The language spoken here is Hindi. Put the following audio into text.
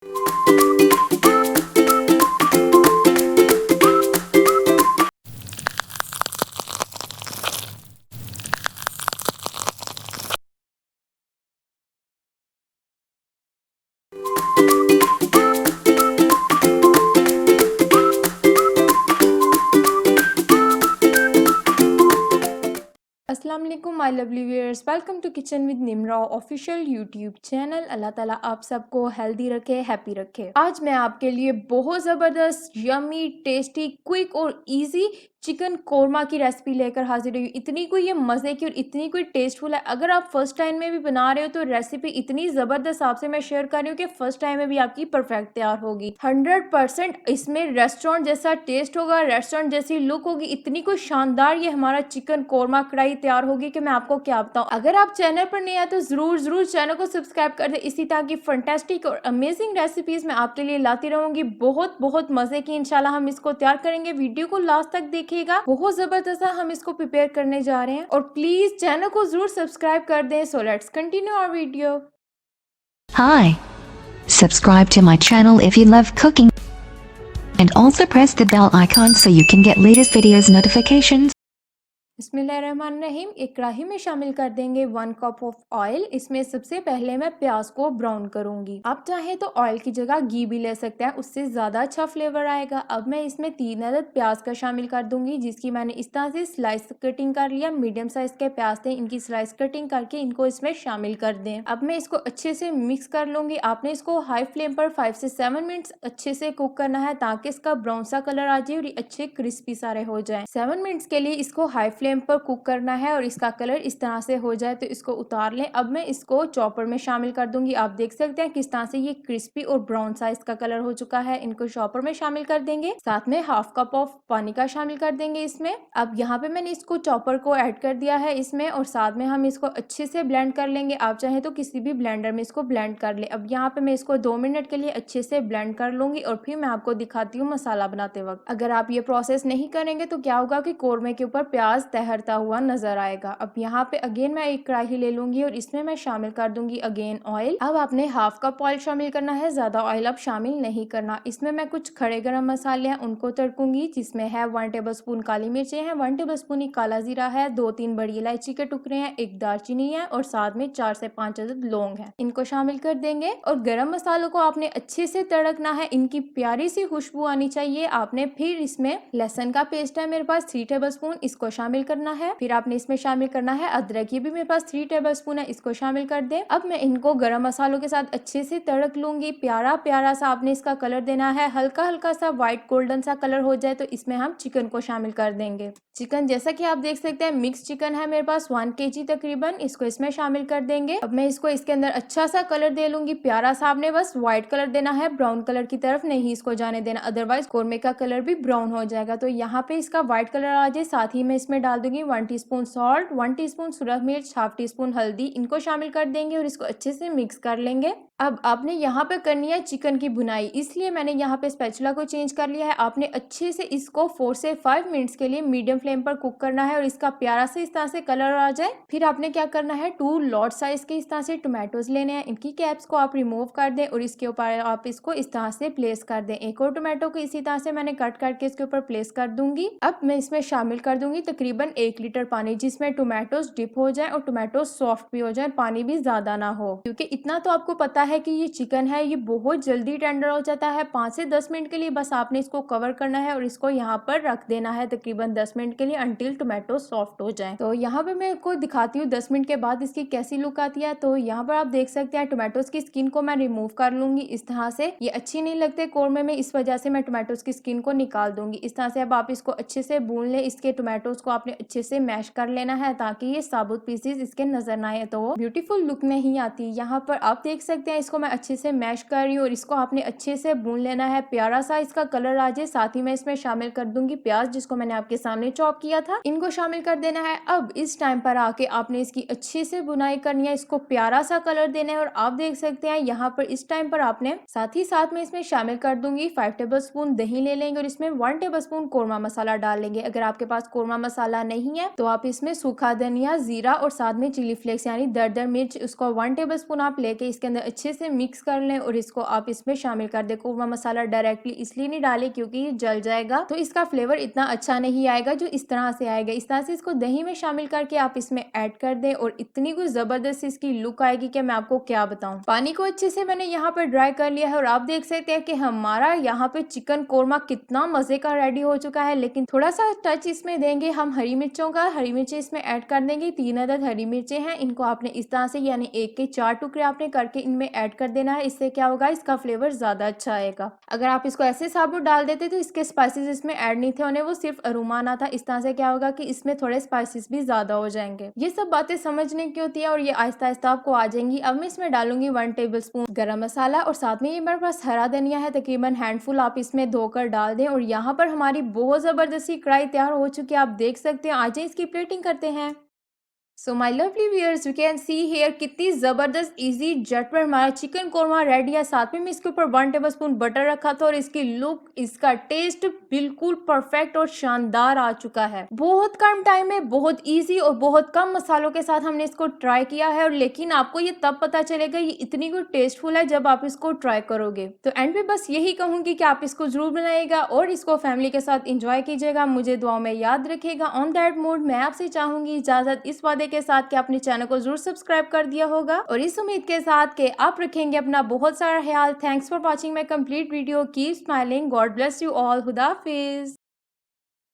अस्सलाम वालेकुम my lovely viewers, welcome to kitchen with Nimra official YouTube channel. अल्लाह ताला आप सबको हेल्दी रखे, हैप्पी रखे। आज मैं आपके लिए बहुत ज़बरदस्त, यमी, टेस्टी, क्विक और इजी चिकन कोरमा की रेसिपी लेकर हाजिर हुई। इतनी कोई ये मज़े की और इतनी कोई टेस्टफुल है। अगर आप फर्स्ट टाइम में भी बना रहे हो तो रेसिपी इतनी ज़बरदस्त आपसे मैं शेयर कर रही हूँ कि फर्स्ट टाइम में भी आपकी परफेक्ट तैयार होगी। 100% इसमें रेस्टोरेंट जैसा टेस्ट होगा, रेस्टोरेंट जैसी लुक होगी। इतनी कोई शानदार ये हमारा चिकन कोरमा कढ़ाई तैयार होगी कि मैं आपको क्या बताऊँ। अगर आप चैनल पर नहीं आए तो जरूर चैनल को सब्सक्राइब कर दे। इसी तरह की फंटेस्टिक और अमेजिंग रेसिपीज मैं आपके लिए लाती रहूंगी। बहुत मजे की इंशाल्लाह हम इसको तैयार करेंगे। वीडियो को लास्ट तक देखिएगा, बहुत जबरदस्त हम इसको प्रिपेयर करने जा रहे हैं। और प्लीज चैनल को जरूर सब्सक्राइब कर दें। So let's continue our video. Hi. Subscribe to my channel if you love cooking and also press the bell icon so you can get latest videos notifications. बिस्मिल्लाहिर्रहमानिर्रहीम। एक कढ़ाई में शामिल कर देंगे 1 कप ऑफ ऑयल। इसमें सबसे पहले मैं प्याज को ब्राउन करूंगी। आप चाहे तो ऑयल की जगह घी भी ले सकते हैं, उससे ज्यादा अच्छा फ्लेवर आएगा। अब मैं इसमें 3 अदद प्याज का शामिल कर दूंगी, जिसकी मैंने इस तरह से स्लाइस कटिंग कर लिया। मीडियम साइज के प्याज थे, इनकी स्लाइस कटिंग करके इनको इसमें शामिल कर दें। अब मैं इसको अच्छे से मिक्स कर लूंगी। आपने इसको हाई फ्लेम पर 5 से 7 मिनट्स अच्छे से कुक करना है, ताकि इसका ब्राउन सा कलर आ जाए और ये अच्छे क्रिस्पी सारे हो जाए। 7 मिनट्स के लिए इसको हाई फ्लेम पर कुक करना है और इसका कलर इस तरह से हो जाए तो इसको उतार लें। अब मैं इसको चॉपर में शामिल कर दूंगी। आप देख सकते हैं किस तरह से ये क्रिस्पी और ब्राउन सा इसका कलर हो चुका है। इनको चॉपर में शामिल कर देंगे। साथ में हाफ कप ऑफ पानी का शामिल कर देंगे इसमें। अब यहाँ पे मैंने इसको चॉपर को ऐड कर दिया है इसमें, और साथ में हम इसको अच्छे से ब्लेंड कर लेंगे। आप चाहे तो किसी भी ब्लेंडर में इसको ब्लेंड कर ले। अब यहाँ पे मैं इसको 2 मिनट के लिए अच्छे से ब्लेंड कर लूंगी और फिर मैं आपको दिखाती हूँ मसाला बनाते वक्त। अगर आप ये प्रोसेस नहीं करेंगे तो क्या होगा कि कोरमे के ऊपर प्याज तैरता हुआ नजर आएगा। अब यहाँ पे अगेन मैं एक कढ़ाई ले लूंगी और इसमें मैं शामिल कर दूंगी अगेन ऑयल। अब आपने हाफ कप ऑयल शामिल करना है, ज्यादा ऑयल अब शामिल नहीं करना। इसमें मैं कुछ खड़े गरम मसाले हैं उनको तड़कूंगी, जिसमें है 1 टेबल स्पून काली मिर्चें हैं, 1 टेबल स्पून काला जीरा है, 2-3 बड़ी इलायची के टुकड़े हैं, एक दालचीनी है और साथ में 4 से 5 अदद लौंग है। इनको शामिल कर देंगे और गरम मसालों को आपने अच्छे से तड़कना है। इनकी प्यारी सी खुशबू आनी चाहिए। आपने फिर इसमें लहसुन का पेस्ट है मेरे पास 3 टेबल स्पून, इसको शामिल करना है। फिर आपने इसमें शामिल करना है अदरक, ये भी मेरे पास 3 टेबल स्पून है, इसको शामिल कर दें। अब मैं इनको गरम मसालों के साथ अच्छे से तड़क लूंगी। प्यारा सा आपने इसका कलर देना है, हल्का सा व्हाइट गोल्डन सा कलर हो जाए तो इसमें हम चिकन को शामिल कर देंगे। चिकन जैसा कि आप देख सकते हैं मिक्स चिकन है मेरे पास 1 kg तकरीबन, इसको इसमें शामिल कर देंगे। अब मैं इसको इसके अंदर अच्छा सा कलर दे लूंगी। प्यारा सा आपने बस व्हाइट कलर देना है, ब्राउन कलर की तरफ नहीं इसको जाने देना, अदरवाइज कोरमे का कलर भी ब्राउन हो जाएगा। तो यहाँ पे इसका व्हाइट कलर आ जाए। साथ ही मैं इसमें डाल दूंगी 1 टीस्पून सॉल्ट, 1 टीस्पून सूरज मिर्च, हाफ टी स्पून हल्दी, इनको शामिल कर देंगे और इसको अच्छे से मिक्स कर लेंगे। अब आपने यहाँ पे करनी है चिकन की भुनाई, इसलिए मैंने यहाँ पे स्पैचुला को चेंज कर लिया है। आपने अच्छे से इसको 4 से 5 मिनट्स के लिए मीडियम फ्लेम पर कुक करना है और इसका प्यारा से इस तरह से कलर आ जाए। फिर आपने क्या करना है, 2 लार्ज साइज के इस तरह से टोमेटोज लेने हैं। इनकी कैप्स को आप रिमूव कर दें और इसके ऊपर आप इसको इस तरह से प्लेस कर दें। एक और टोमेटो को इसी तरह से मैंने कट करके इसके ऊपर प्लेस कर दूंगी। अब मैं इसमें शामिल कर दूंगी तकरीबन 1 लीटर पानी, जिसमें टोमेटोज डिप हो जाए और टोमेटो सॉफ्ट भी हो जाए, पानी भी ज्यादा ना हो। क्योंकि इतना तो आपको पता है कि ये चिकन है, ये बहुत जल्दी टेंडर हो जाता है। 5 से 10 मिनट के लिए बस आपने इसको कवर करना है और इसको यहाँ पर रख देना है तकरीबन 10 मिनट के लिए, अंटिल टोमेटो सॉफ्ट हो जाए। तो यहाँ पे मैं आपको दिखाती हूँ 10 मिनट के बाद इसकी कैसी लुक आती है। तो यहाँ पर आप देख सकते हैं टोमेटोज की स्किन को मैं रिमूव कर लूंगी इस तरह से। ये अच्छी नहीं लगते कोरमे में, इस वजह से मैं टोमेटोज की स्किन को निकाल दूंगी इस तरह से। अब आप इसको अच्छे से भून ले। इसके टोमेटोज को आपने अच्छे से मैश कर लेना है ताकि ये साबुत पीसेस इसके नजर ना आए, तो ब्यूटीफुल लुक नहीं आती। यहाँ पर आप देख सकते हैं इसको मैं अच्छे से मैश कर रही हूँ और इसको आपने अच्छे से भून लेना है, प्यारा सा इसका कलर आ जाए। साथ ही मैं इसमें शामिल कर दूंगी प्याज, जिसको मैंने आपके सामने चॉप किया था, इनको शामिल कर देना है। अब इस टाइम पर आके आपने इसकी अच्छे से बुनाई करनी है, इसको प्यारा सा कलर देना है। और आप देख सकते हैं यहाँ पर इस टाइम पर आपने साथ ही साथ में इसमें शामिल कर दूंगी 5 टेबल स्पून दही ले लेंगे और इसमें 1 टेबल स्पून कोरमा मसाला डाल लेंगे। अगर आपके पास कोरमा मसाला मसाला नहीं है तो आप इसमें सूखा धनिया, जीरा और साथ में चिली फ्लेक्स यानी दरदर मिर्च, उसको 1 टेबलस्पून आप लेके इसके अंदर अच्छे से मिक्स कर लें और इसको आप इसमें शामिल कर दें। कौरमा मसाला डायरेक्टली इसलिए नहीं डाले क्योंकि ये जल जाएगा, तो इसका फ्लेवर इतना अच्छा नहीं आएगा जो इस तरह से आएगा। इस तरह से इसको दही में शामिल करके आप इसमें ऐड कर दें और इतनी कुछ जबरदस्त इसकी लुक आएगी कि मैं आपको क्या बताऊं। पानी को अच्छे से मैंने यहाँ पर ड्राई कर लिया है और आप देख सकते हैं कि हमारा यहाँ पे चिकन कोरमा कितना मजे का रेडी हो चुका है। लेकिन थोड़ा सा टच इसमें देंगे हम हरी मिर्चों का। हरी मिर्चें इसमें ऐड कर देंगे, 3 अदद हरी मिर्चें हैं, इनको आपने इस तरह से यानी 1 के 4 टुकड़े आपने करके इनमें ऐड कर देना है। इससे क्या होगा, इसका फ्लेवर ज्यादा अच्छा आएगा। अगर आप इसको ऐसे साबुत डाल देते तो इसके स्पाइसेस इसमें ऐड नहीं थे होने, वो सिर्फ अरोमा आना था। इस तरह से क्या होगा कि इसमें थोड़े स्पाइसेस भी ज्यादा हो जाएंगे। ये सब बातें समझने की होती है और ये आहिस्ता आहिस्ता आपको आ जाएंगी। अब मैं इसमें डालूंगी 1 टेबलस्पून गरम मसाला और साथ में ये मेरे पास हरा धनिया है, तकरीबन हैंडफुल आप इसमें धोकर डाल दें। और यहाँ पर हमारी बहुत जबरदस्ती कढ़ाई तैयार हो चुकी है, आप देख सकते हैं। आज इसकी प्लेटिंग करते हैं। So my lovely viewers, you can see here कितनी जबरदस्त इजी झटपट हमारा चिकन कोरमा रेडी है। साथ में मैं इसके ऊपर 1 टेबलस्पून बटर रखा था और इसकी लुक, इसका टेस्ट बिल्कुल परफेक्ट और शानदार आ चुका है। बहुत कम टाइम में, बहुत इजी और बहुत कम मसालों के साथ हमने इसको ट्राई किया है। और लेकिन आपको ये तब पता चलेगा ये इतनी कुछ टेस्टफुल है जब आप इसको ट्राई करोगे। तो एंड पे बस यही कहूंगी कि आप इसको जरूर बनाइएगा और इसको फैमिली के साथ इंजॉय कीजिएगा। मुझे दुआओं में याद रखिएगा। ऑन दैट मूड मैं आपसे चाहूंगी इजाजत इस वादे के साथ कि अपने चैनल को जरूर सब्सक्राइब कर दिया होगा और इस उम्मीद के साथ कि आप रखेंगे अपना बहुत सारा ख्याल। Thanks for watching my complete video. Keep smiling. God bless you all. खुदा हाफिज।